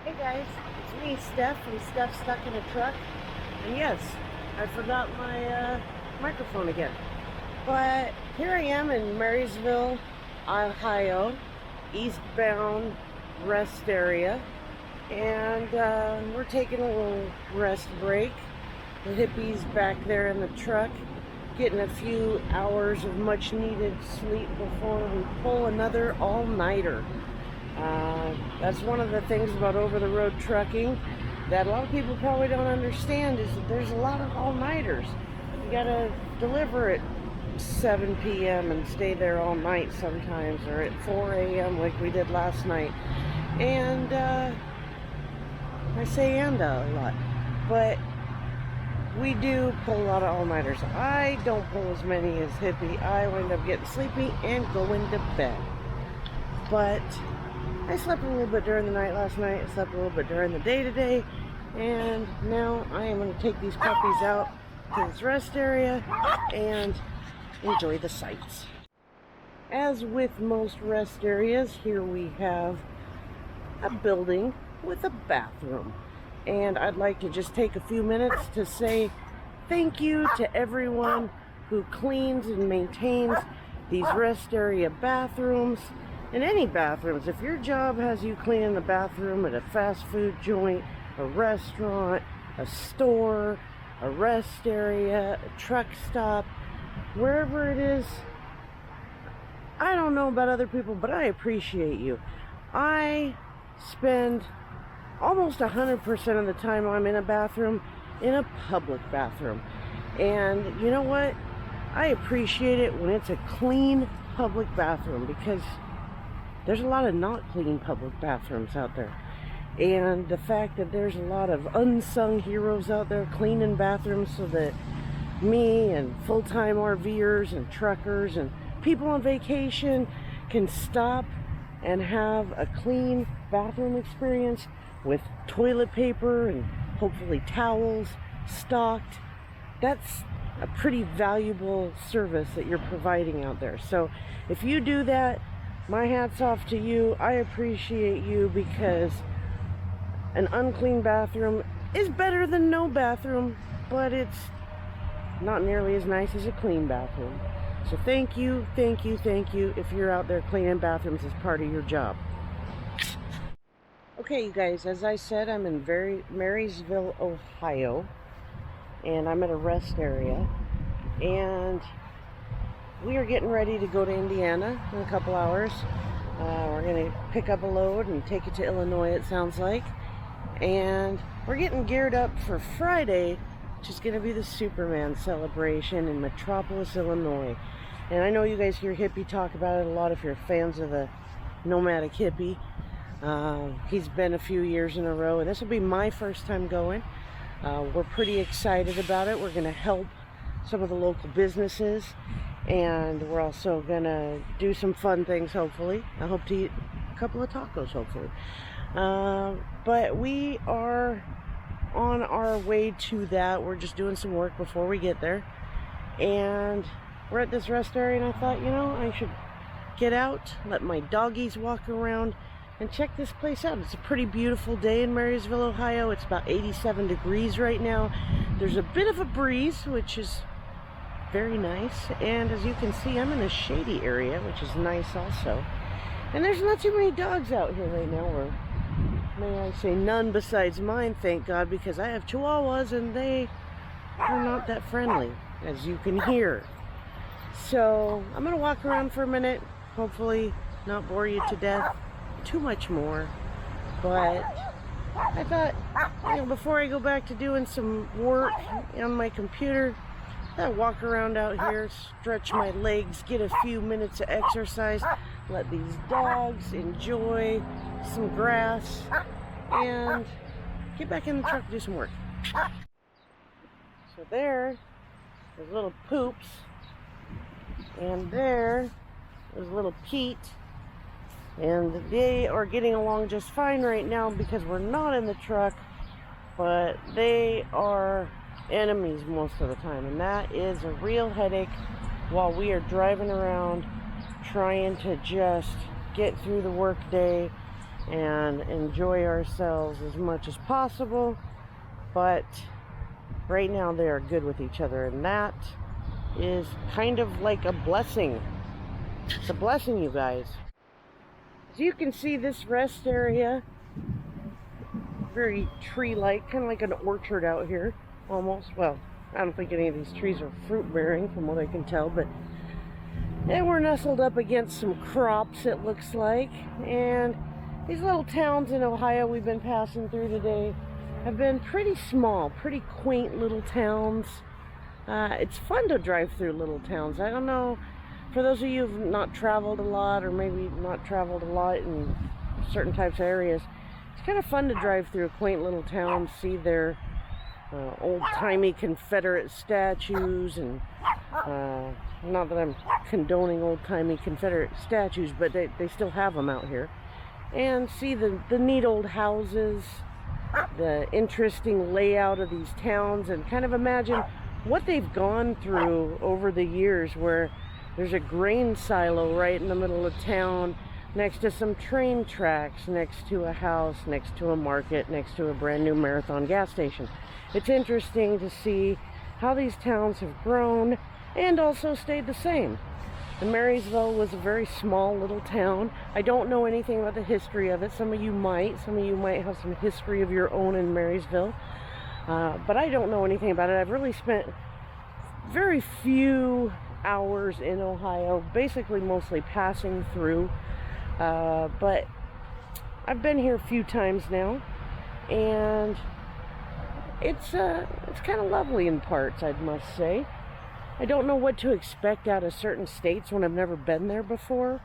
Hey guys, it's me, Steph, from Steph Stuck in a Truck. And yes, I forgot my microphone again. But here I am in Marysville, Ohio, eastbound rest area. And we're taking a little rest break. The hippie's back there in the truck, getting a few hours of much needed sleep before we pull another all-nighter. That's one of the things about over-the-road trucking that a lot of people probably don't understand is that there's a lot of all-nighters. You gotta deliver at 7 p.m. and stay there all night sometimes, or at 4 a.m. like we did last night. And I say a lot, but we do pull a lot of all-nighters. I don't pull as many as Hippie. I wind up getting sleepy and going to bed. But I slept a little bit during the night last night. I slept a little bit during the day today. And now I am going to take these puppies out to this rest area and enjoy the sights. As with most rest areas, here we have a building with a bathroom. And I'd like to just take a few minutes to say thank you to everyone who cleans and maintains these rest area bathrooms. In any bathrooms, if your job has you cleaning the bathroom at a fast food joint, a restaurant, a store, a rest area, a truck stop, wherever it is, I don't know about other people, but I appreciate you. I spend almost 100% of the time I'm in a bathroom in a public bathroom. And you know what? I appreciate it when it's a clean public bathroom, because there's a lot of not clean public bathrooms out there. And the fact that there's a lot of unsung heroes out there cleaning bathrooms so that me and full-time RVers and truckers and people on vacation can stop and have a clean bathroom experience with toilet paper and hopefully towels stocked. That's a pretty valuable service that you're providing out there. So if you do that, my hat's off to you. I appreciate you, because an unclean bathroom is better than no bathroom, but it's not nearly as nice as a clean bathroom. So thank you, thank you, thank you if you're out there cleaning bathrooms as part of your job. Okay, you guys, as I said, I'm in Marysville, Ohio, and I'm at a rest area, and we are getting ready to go to Indiana in a couple hours. We're going to pick up a load and take it to Illinois, it sounds like. And we're getting geared up for Friday, which is going to be the Superman celebration in Metropolis, Illinois. And I know you guys hear Hippie talk about it a lot if you're fans of the nomadic Hippie. He's been a few years in a row, and this will be my first time going. We're pretty excited about it. We're going to help some of the local businesses, and we're also gonna do some fun things, hopefully. I hope to eat a couple of tacos, hopefully. But we are on our way to that. We're just doing some work before we get there. And we're at this rest area, and I thought, you know, I should get out, let my doggies walk around, and check this place out. It's a pretty beautiful day in Marysville, Ohio. It's about 87 degrees right now. There's a bit of a breeze, which is very nice, and as you can see, I'm in a shady area, which is nice also. And there's not too many dogs out here right now, or may I say none besides mine, thank God, because I have Chihuahuas and they are not that friendly, as you can hear. So I'm gonna walk around for a minute, hopefully not bore you to death too much more, but I thought, you know, before I go back to doing some work on my computer, I walk around out here, stretch my legs, get a few minutes of exercise, let these dogs enjoy some grass, and get back in the truck to do some work. So there's little Poops, and there's little Pete, and they are getting along just fine right now because we're not in the truck, but they are enemies most of the time, and that is a real headache while we are driving around trying to just get through the work day and enjoy ourselves as much as possible. But right now they are good with each other, and that is kind of like a blessing. It's a blessing, you guys. As you can see, this rest area, very tree-like, kind of like an orchard out here, almost. Well, I don't think any of these trees are fruit-bearing from what I can tell, but we're nestled up against some crops, it looks like. And these little towns in Ohio we've been passing through today have been pretty small, pretty quaint little towns. It's fun to drive through little towns. I don't know, for those of you who've not traveled a lot, or maybe not traveled a lot in certain types of areas, it's kind of fun to drive through a quaint little town, see their old-timey Confederate statues, and not that I'm condoning old-timey Confederate statues, but they still have them out here, and see the neat old houses, the interesting layout of these towns, and kind of imagine what they've gone through over the years, where there's a grain silo right in the middle of town, next to some train tracks, next to a house, next to a market, next to a brand new Marathon gas station. It's interesting to see how these towns have grown and also stayed the same. And Marysville was a very small little town. I don't know anything about the history of it. Some of you might have some history of your own in Marysville. But I don't know anything about it. I've really spent very few hours in Ohio, basically mostly passing through. But I've been here a few times now, and it's kind of lovely in parts, I must say. I don't know what to expect out of certain states when I've never been there before.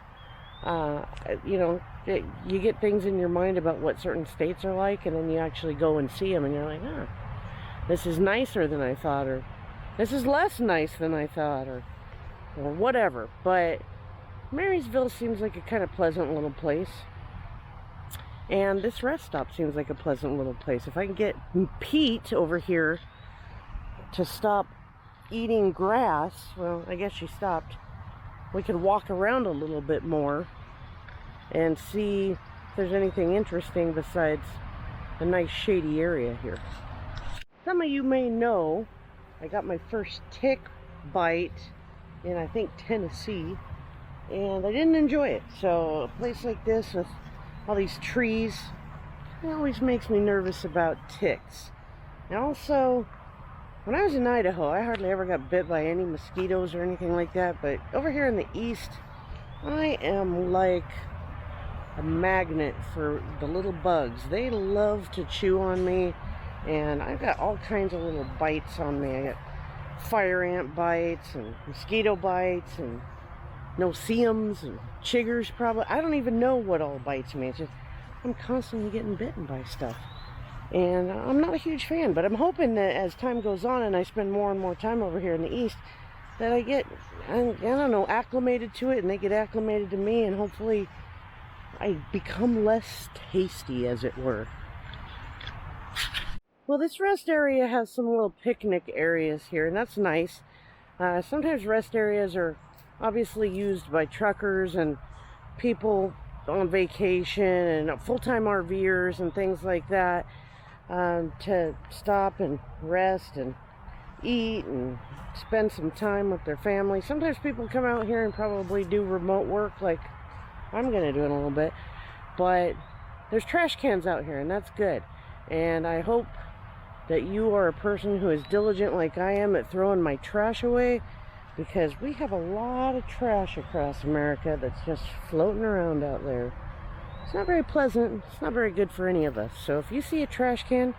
You know, you get things in your mind about what certain states are like, and then you actually go and see them, and you're like, oh, this is nicer than I thought, or this is less nice than I thought, or whatever. But Marysville seems like a kind of pleasant little place. And this rest stop seems like a pleasant little place. If I can get Pete over here to stop eating grass, well, I guess she stopped. We could walk around a little bit more and see if there's anything interesting besides a nice shady area here. Some of you may know I got my first tick bite in, I think, Tennessee, and I didn't enjoy it. So a place like this with all these trees, it always makes me nervous about ticks. And also, when I was in Idaho, I hardly ever got bit by any mosquitoes or anything like that, but over here in the east, I am like a magnet for the little bugs. They love to chew on me, and I've got all kinds of little bites on me. I got fire ant bites and mosquito bites and no-see-ums and chiggers probably. I don't even know what all bites me. It's just I'm constantly getting bitten by stuff. And I'm not a huge fan, but I'm hoping that as time goes on and I spend more and more time over here in the east, that I get, I don't know, acclimated to it, and they get acclimated to me, and hopefully I become less tasty, as it were. Well, this rest area has some little picnic areas here, and that's nice. Sometimes rest areas are obviously used by truckers and people on vacation and full-time RVers and things like that, to stop and rest and eat and spend some time with their family. Sometimes people come out here and probably do remote work like I'm going to do in a little bit, but there's trash cans out here, and that's good. And I hope that you are a person who is diligent like I am at throwing my trash away, because we have a lot of trash across America that's just floating around out there. It's not very pleasant. It's not very good for any of us. So if you see a trash can,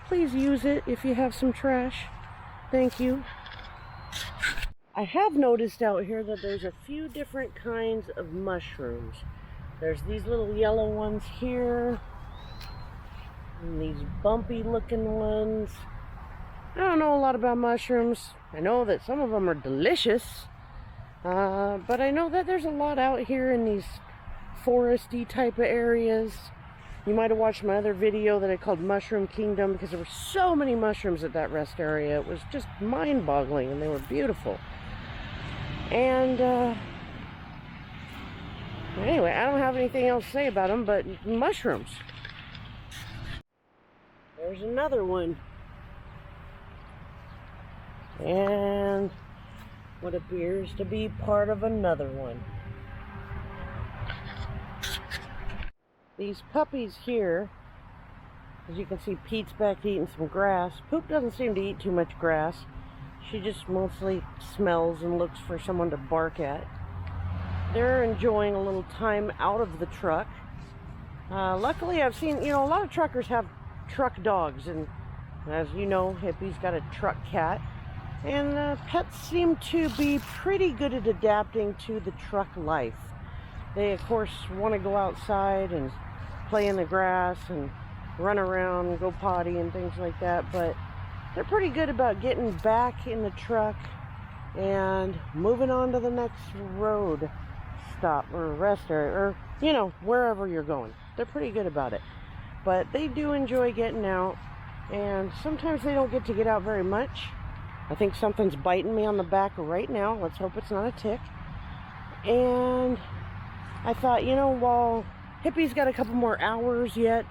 please use it if you have some trash. Thank you. I have noticed out here that there's a few different kinds of mushrooms. There's these little yellow ones here, and these bumpy looking ones. I don't know a lot about mushrooms. I know that some of them are delicious, but I know that there's a lot out here in these foresty type of areas. You might have watched my other video that I called Mushroom Kingdom, because there were so many mushrooms at that rest area. It was just mind-boggling, and they were beautiful. And Anyway, I don't have anything else to say about them but mushrooms. There's another one. And what appears to be part of another one. These puppies here, as you can see, Pete's back eating some grass. Poop doesn't seem to eat too much grass. She just mostly smells and looks for someone to bark at. They're enjoying a little time out of the truck. Luckily, I've seen, a lot of truckers have truck dogs, and as you know, Hippie's got a truck cat. And pets seem to be pretty good at adapting to the truck life. They, of course, want to go outside and play in the grass and run around and go potty and things like that, but they're pretty good about getting back in the truck and moving on to the next road stop or rest area, or wherever you're going. They're pretty good about it, but they do enjoy getting out, and sometimes they don't get out very much. I think something's biting me on the back right now. Let's hope it's not a tick. And I thought, while Hippie's got a couple more hours yet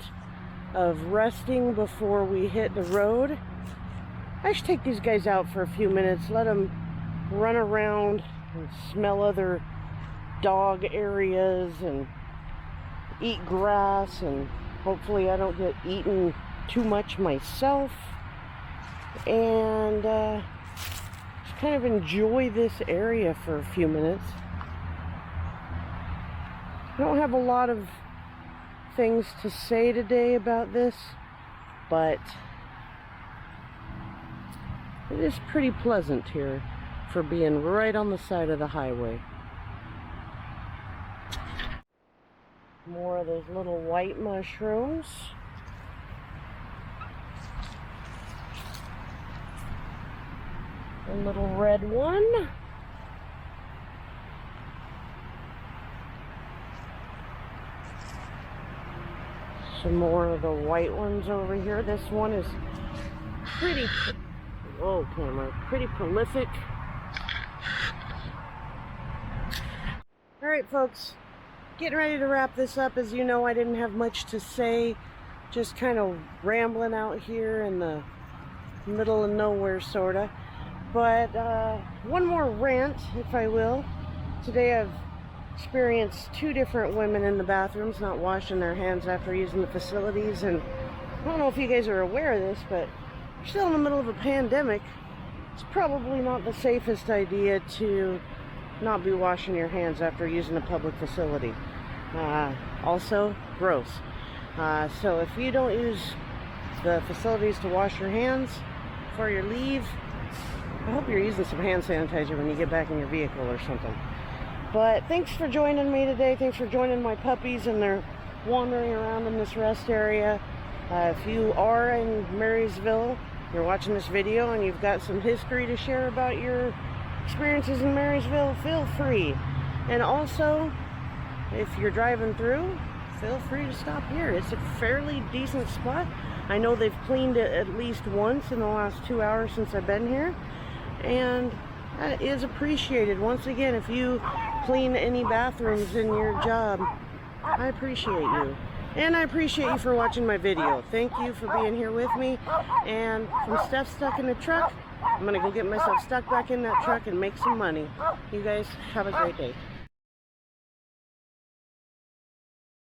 of resting before we hit the road, I should take these guys out for a few minutes, let them run around and smell other dog areas and eat grass, and hopefully I don't get eaten too much myself, and just kind of enjoy this area for a few minutes. I don't have a lot of things to say today about this, but it is pretty pleasant here for being right on the side of the highway. More of those little white mushrooms. A little red one. Some more of the white ones over here. This one is pretty, pretty prolific. Alright folks, getting ready to wrap this up. As you know, I didn't have much to say, just kind of rambling out here in the middle of nowhere, sorta. But one more rant, if I will. Today I've experienced two different women in the bathrooms not washing their hands after using the facilities, and I don't know if you guys are aware of this, but we're still in the middle of a pandemic. It's probably not the safest idea to not be washing your hands after using a public facility. Also, gross. So if you don't use the facilities to wash your hands before you leave, I hope you're using some hand sanitizer when you get back in your vehicle or something. But thanks for joining me today. Thanks for joining my puppies, and they're wandering around in this rest area. If you are in Marysville, you're watching this video and you've got some history to share about your experiences in Marysville, feel free. And also, if you're driving through, feel free to stop here. It's a fairly decent spot. I know they've cleaned it at least once in the last 2 hours since I've been here, and that is appreciated. Once again, if you clean any bathrooms in your job, I appreciate you. And I appreciate you for watching my video. Thank you for being here with me. And from Steph Stuck in the Truck, I'm gonna go get myself stuck back in that truck and make some money. You guys have a great day.